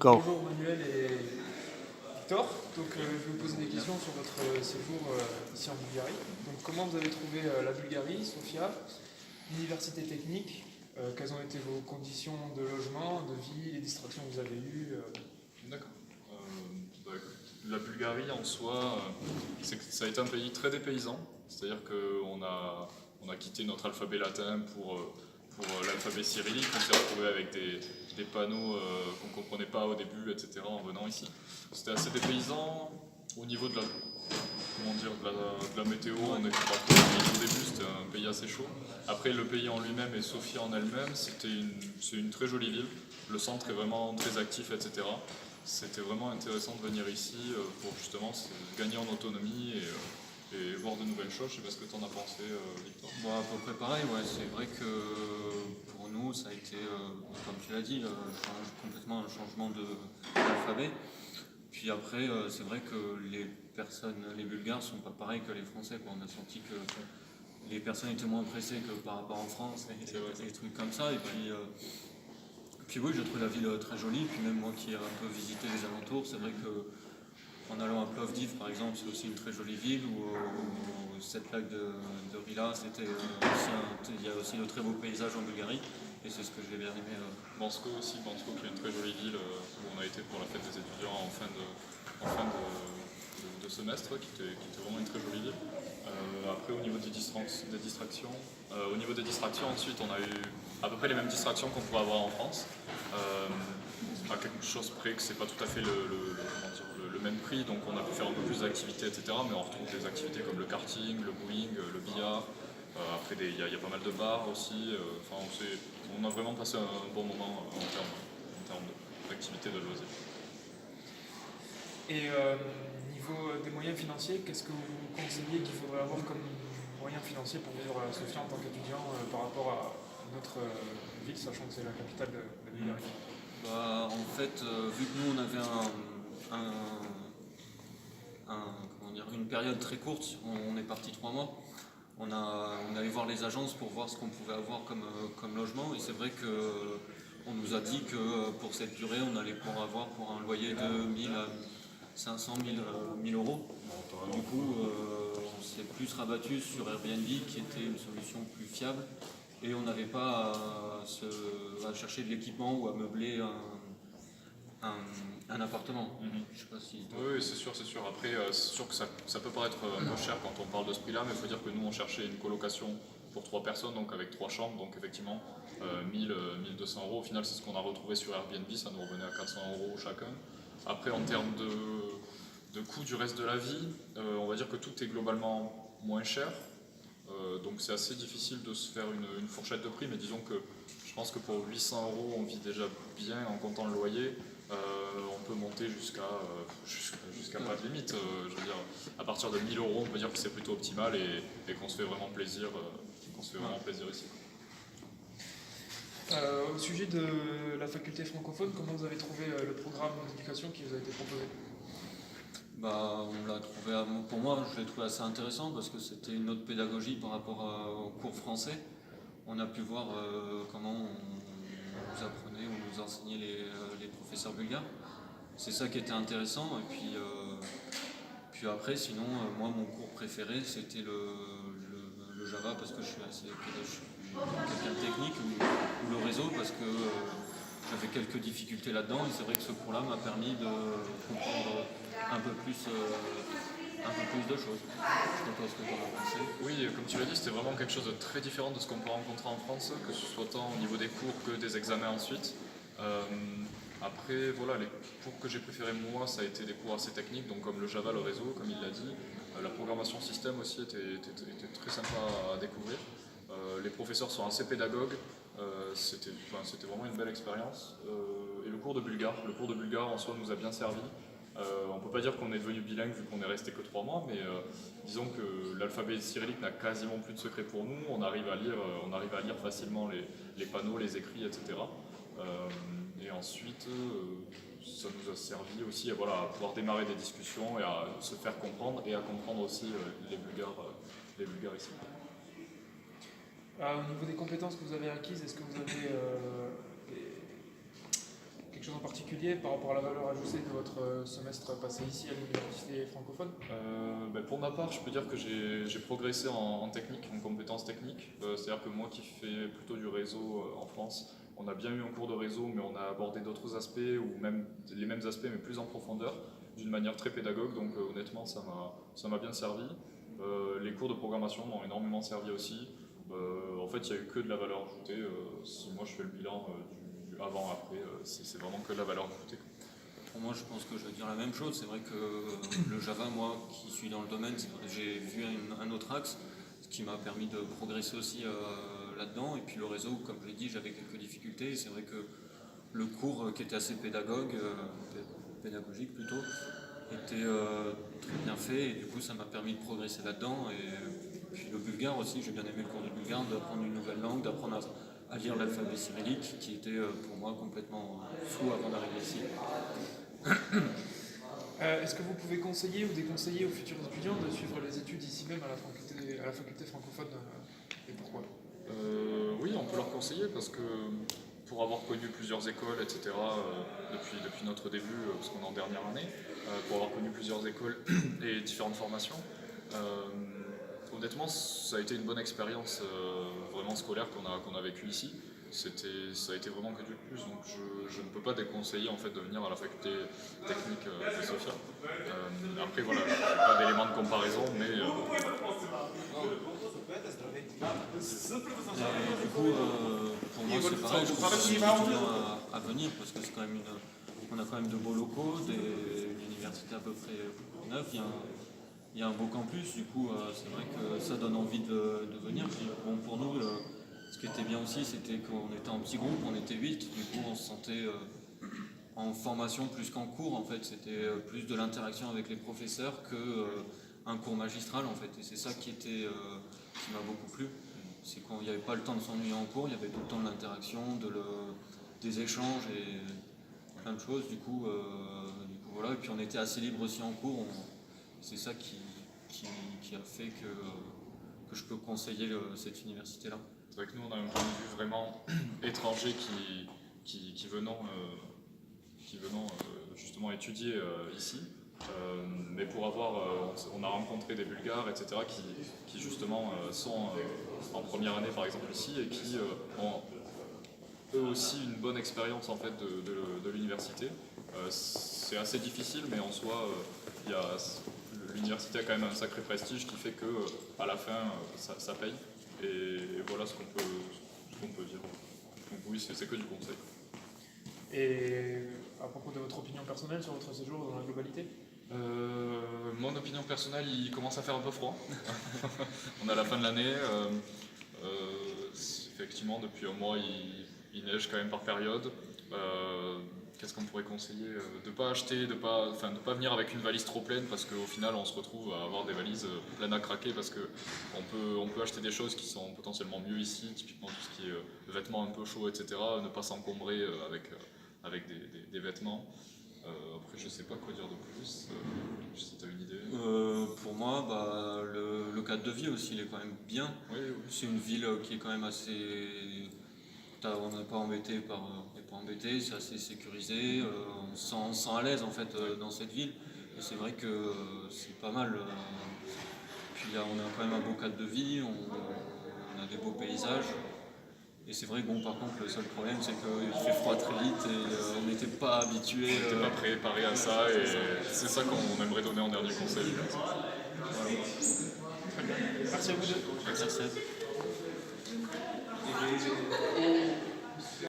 Go. Bonjour Manuel et Victor. Donc, je vais vous poser des questions sur votre séjour ici en Bulgarie. Donc, comment vous avez trouvé la Bulgarie, Sofia, l'université technique, quelles ont été vos conditions de logement, de vie, les distractions que vous avez eues D'accord. La Bulgarie en soi, ça a été un pays très dépaysant, c'est-à-dire qu'on a quitté notre alphabet latin pour l'alphabet cyrillique, on s'est retrouvé avec des panneaux qu'on ne comprenait pas au début, etc. en venant ici. C'était assez dépaysant au niveau de la météo, on n'était pas trop au début, c'était un pays assez chaud. Après le pays en lui-même et Sofia en elle-même, c'est une très jolie ville, le centre est vraiment très actif, etc. C'était vraiment intéressant de venir ici pour justement gagner en autonomie et voir de nouvelles choses. Je ne sais pas ce que tu en as pensé, Victor. Bon, à peu près pareil, ouais. C'est vrai que pour nous, ça a été, comme tu l'as dit, complètement un changement d'alphabet. Puis après, c'est vrai que les Bulgares sont pas pareils que les Français, quoi. On a senti que les personnes étaient moins pressées que par rapport en France, et des trucs comme ça. Et puis oui, j'ai trouvé la ville très jolie. Puis même moi qui ai un peu visité les alentours, c'est vrai que en allant à Plovdiv, par exemple, c'est aussi une très jolie ville, ou cette lac de Rila, il y a aussi de très beaux paysages en Bulgarie, et c'est ce que j'ai bien aimé. Bansko aussi, Bansko qui est une très jolie ville où on a été pour la fête des étudiants en fin de semestre, qui était vraiment une très jolie ville. Après au niveau des distractions, ensuite on a eu à peu près les mêmes distractions qu'on pourrait avoir en France. À quelque chose près que c'est pas tout à fait le même prix, donc on a pu faire un peu plus d'activités, etc. Mais on retrouve des activités comme le karting, le bowling, le billard. Après, il y a pas mal de bars aussi. On a vraiment passé un bon moment en termes d'activités de loisirs. Et niveau des moyens financiers, qu'est-ce que vous conseillez qu'il faudrait avoir comme moyens financiers pour vivre à Sofia en tant qu'étudiant par rapport à notre ville, sachant que c'est la capitale de la Bulgarie? Bah, en fait, vu que nous on avait une période très courte, on est parti 3 mois. On est allé voir les agences pour voir ce qu'on pouvait avoir comme logement, et c'est vrai qu'on nous a dit que pour cette durée, on allait pouvoir avoir pour un loyer de 1000 à 500 1000 euros. Du coup, on s'est plus rabattu sur Airbnb, qui était une solution plus fiable, et on n'avait pas à chercher de l'équipement ou à meubler un appartement. Je sais pas si... Oui, c'est sûr. Après, c'est sûr que ça peut paraître un peu cher quand on parle de ce prix-là, mais il faut dire que nous, on cherchait une colocation pour 3 personnes, donc avec 3 chambres, donc effectivement 1200 euros. Au final, c'est ce qu'on a retrouvé sur Airbnb, ça nous revenait à 400 euros chacun. Après, en termes de coût du reste de la vie, on va dire que tout est globalement moins cher. Donc c'est assez difficile de se faire une fourchette de prix, mais disons que je pense que pour 800 euros, on vit déjà bien en comptant le loyer. On peut monter jusqu'à pas de limite. Je veux dire, à partir de 1000 euros, on peut dire que c'est plutôt optimal et qu'on se fait vraiment plaisir, ici. Au sujet de la faculté francophone, comment vous avez trouvé le programme d'éducation qui vous a été proposé? Bah, on l'a trouvé, pour moi, je l'ai trouvé assez intéressant parce que c'était une autre pédagogie par rapport au cours français. On a pu voir comment on nous apprenait, on nous enseignait les professeurs bulgares. C'est ça qui était intéressant. Et puis après, sinon, moi, mon cours préféré, c'était le Java, parce que je suis quelqu'un de technique, ou le réseau, parce que j'avais quelques difficultés là-dedans, et c'est vrai que ce cours-là m'a permis de comprendre un peu plus de choses. Je ne sais pas ce que tu en as pensé. Oui, comme tu l'as dit, c'était vraiment quelque chose de très différent de ce qu'on peut rencontrer en France, que ce soit tant au niveau des cours que des examens ensuite. Après, voilà, les cours que j'ai préférés moi, ça a été des cours assez techniques, donc comme le Java, le réseau, comme il l'a dit. La programmation système aussi était très sympa à découvrir. Les professeurs sont assez pédagogues, c'était vraiment une belle expérience. Et le cours de bulgare en soi nous a bien servi. On ne peut pas dire qu'on est devenu bilingue vu qu'on est resté que 3 mois, mais disons que l'alphabet cyrillique n'a quasiment plus de secret pour nous. On arrive à lire facilement les panneaux, les écrits, etc. Et ensuite, ça nous a servi aussi à pouvoir démarrer des discussions et à se faire comprendre et à comprendre aussi les Bulgares ici. Au niveau des compétences que vous avez acquises, est-ce que vous avez quelque chose en particulier par rapport à la valeur ajoutée de votre semestre passé ici à l'université francophone? Pour ma part, je peux dire que j'ai progressé en technique, en compétences techniques. C'est-à-dire que moi qui fais plutôt du réseau en France, on a bien eu un cours de réseau, mais on a abordé d'autres aspects, ou même les mêmes aspects, mais plus en profondeur, d'une manière très pédagogue. Donc honnêtement, ça m'a bien servi. Les cours de programmation m'ont énormément servi aussi. En fait, il n'y a eu que de la valeur ajoutée. Si moi je fais le bilan du avant-après, c'est vraiment que de la valeur ajoutée. Pour moi, je pense que je vais dire la même chose. C'est vrai que le Java, moi qui suis dans le domaine, j'ai vu un autre axe, ce qui m'a permis de progresser aussi là-dedans. Et puis le réseau, comme je l'ai dit, j'avais quelques difficultés. C'est vrai que le cours qui était assez pédagogique plutôt, était très bien fait. Et du coup, ça m'a permis de progresser là-dedans. Et puis le bulgare aussi, j'ai bien aimé le cours de bulgare, d'apprendre une nouvelle langue, d'apprendre à lire l'alphabet cyrillique, qui était pour moi complètement flou avant d'arriver ici. Est-ce que vous pouvez conseiller ou déconseiller aux futurs étudiants de suivre les études ici même à la faculté francophone et pourquoi? Oui, on peut leur conseiller parce que pour avoir connu plusieurs écoles, etc., depuis notre début, parce qu'on est en dernière année, pour avoir connu plusieurs écoles et différentes formations, honnêtement, ça a été une bonne expérience vraiment scolaire qu'on a vécue ici. Ça a été vraiment que du plus, donc je ne peux pas déconseiller en fait de venir à la faculté technique de Sofia. Après voilà, j'ai pas d'éléments de comparaison, mais Et du coup, pour moi, c'est pareil, je conseille aux étudiants à venir parce que c'est quand même on a quand même de beaux locaux, une université à peu près neuve, il y a un beau campus, du coup, c'est vrai que ça donne envie de venir. Puis, bon, pour nous, ce qui était bien aussi, c'était qu'on était en petit groupe, on était 8, du coup, on se sentait en formation plus qu'en cours, en fait. C'était plus de l'interaction avec les professeurs qu'un cours magistral, en fait. Et c'est ça qui m'a beaucoup plu. C'est qu'il n'y avait pas le temps de s'ennuyer en cours, il y avait tout le temps de l'interaction, des échanges et plein de choses. Du coup, voilà. Et puis on était assez libre aussi en cours. C'est ça qui a fait que je peux conseiller cette université-là. c'est vrai que nous on a un point de vue vraiment étranger qui venant justement étudier ici. Mais pour on a rencontré des Bulgares, etc., qui justement sont en première année par exemple ici et qui ont eux aussi une bonne expérience en fait de l'université. C'est assez difficile, mais en soi, l'université a quand même un sacré prestige qui fait que à la fin, ça paye. Et voilà ce qu'on peut dire. Donc oui, c'est que du conseil. Et à propos de votre opinion personnelle sur votre séjour dans la globalité? Mon opinion personnelle, il commence à faire un peu froid. On est à la fin de l'année. Effectivement, depuis un mois, il neige quand même par période. Qu'est-ce qu'on pourrait conseiller? De ne pas acheter, de pas venir avec une valise trop pleine parce qu'au final, on se retrouve à avoir des valises pleines à craquer parce qu'on peut acheter des choses qui sont potentiellement mieux ici, typiquement tout ce qui est vêtements un peu chauds, etc. Ne pas s'encombrer avec des vêtements. Après, je sais pas quoi dire de plus. Si tu as une idée. Pour moi, le cadre de vie aussi, il est quand même bien. Oui. C'est une ville qui est quand même assez. On n'est pas embêté c'est assez sécurisé. On se sent à l'aise en fait dans cette ville. Et c'est vrai que c'est pas mal. Puis là, on a quand même un beau cadre de vie, on a des beaux paysages. Et c'est vrai que par contre, le seul problème, c'est qu'il fait froid très vite et on n'était pas habitué. On n'était pas préparé à ça et c'est ça qu'on aimerait donner en dernier conseil. Voilà. Très bien. Merci à vous deux. Merci.